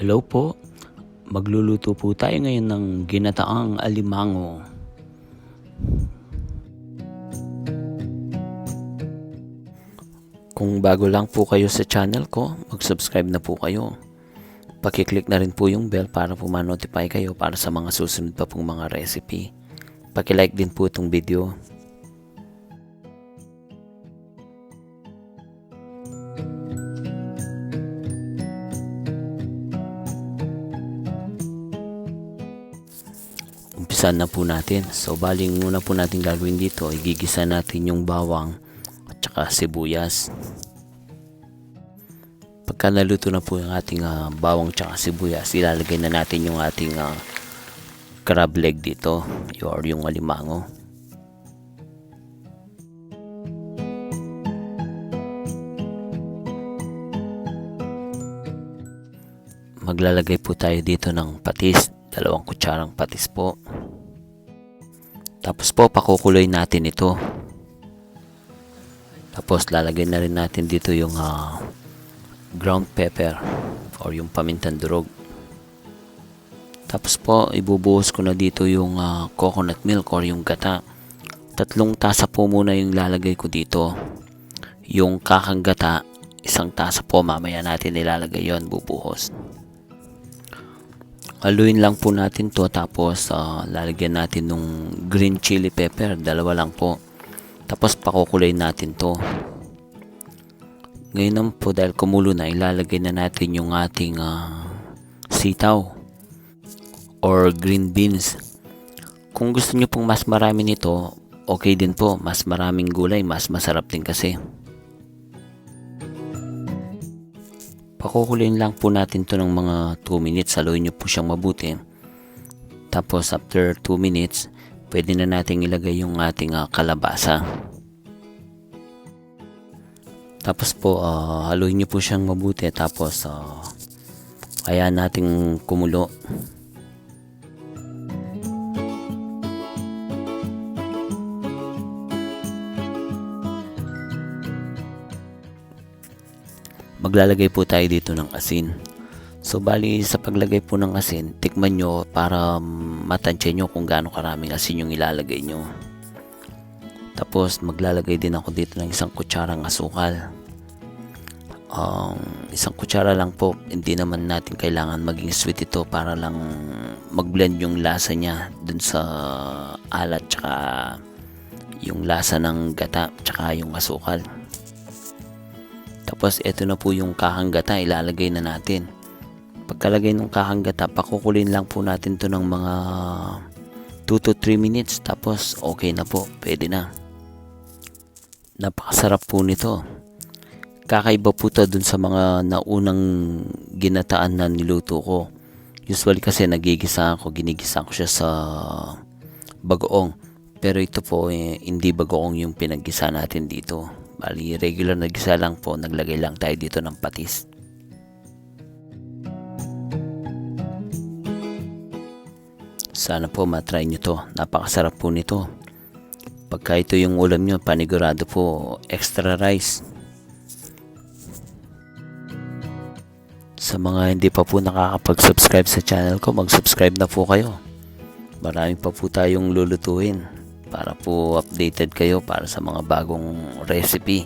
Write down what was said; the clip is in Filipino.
Hello po, magluluto po tayo ngayon ng Ginataang Alimango. Kung bago lang po kayo sa channel ko, mag-subscribe na po kayo. Paki-click na rin po yung bell para po ma-notify kayo para sa mga susunod pa pong mga recipe. Paki-like din po itong video. Umpisan na po natin. So baling muna po natin gagawin dito, igigisa natin yung bawang at saka sibuyas. Pagka naluto na po yung ating bawang at saka sibuyas, ilalagay na natin yung ating crab leg dito or yung alimango. Maglalagay po tayo dito ng patis, 2 kutsarang patis po. Tapos po pakukuloy natin ito. Tapos lalagay na rin natin dito yung ground pepper or yung pamintang durog. Tapos po ibubuhos ko na dito yung coconut milk or yung gata. 3 tasa po muna yung lalagay ko dito. Yung kakang gata, 1 tasa po, mamaya natin ilalagay yon, bubuhos. Haluin lang po natin to, tapos lalagyan natin nung green chili pepper, 2 lang po. Tapos pakukulay natin to. Ngayon naman po, dahil kumulo na, ilalagay na natin yung ating sitaw or green beans. Kung gusto nyo pong mas marami nito, okay din po. Mas maraming gulay, mas masarap din kasi. Pakukuloyin lang po natin to ng mga 2 minutes. Haluin nyo po siyang mabuti. Tapos after 2 minutes, pwede na natin ilagay yung ating kalabasa. Tapos po haluin nyo po siyang mabuti. Tapos hayaan natin kumulo. Maglalagay po tayo dito ng asin. So bali sa paglagay po ng asin, tikman nyo para matansya nyo kung gaano karaming asin yung ilalagay nyo. Tapos maglalagay din ako dito ng 1 kutsarang asukal. 1 kutsara lang po, hindi naman natin kailangan maging sweet ito, para lang mag-blend yung lasa niya dun sa alat tsaka yung lasa ng gata tsaka yung asukal. Tapos ito na po yung kakang gata, ilalagay na natin. Pagkalagay ng kakang gata, pakukulin lang po natin to ng mga 2 to 3 minutes. Tapos okay na po, pwede na. Napakasarap po nito. Kakaiba po to dun sa mga naunang ginataan na niluto ko. Usually kasi ginigisa ko siya sa bagoong. Pero ito po hindi bagoong yung pinaggisa natin dito. Bali regular na gisa lang po, naglagay lang tayo dito ng patis. Sana po matry nyo to, napakasarap po nito. Pagka ito yung ulam nyo, panigurado po extra rice. Sa mga hindi pa po nakakapag-subscribe sa channel ko, mag-subscribe na po kayo. Marami pa po tayong lulutuin para po updated kayo para sa mga bagong recipe.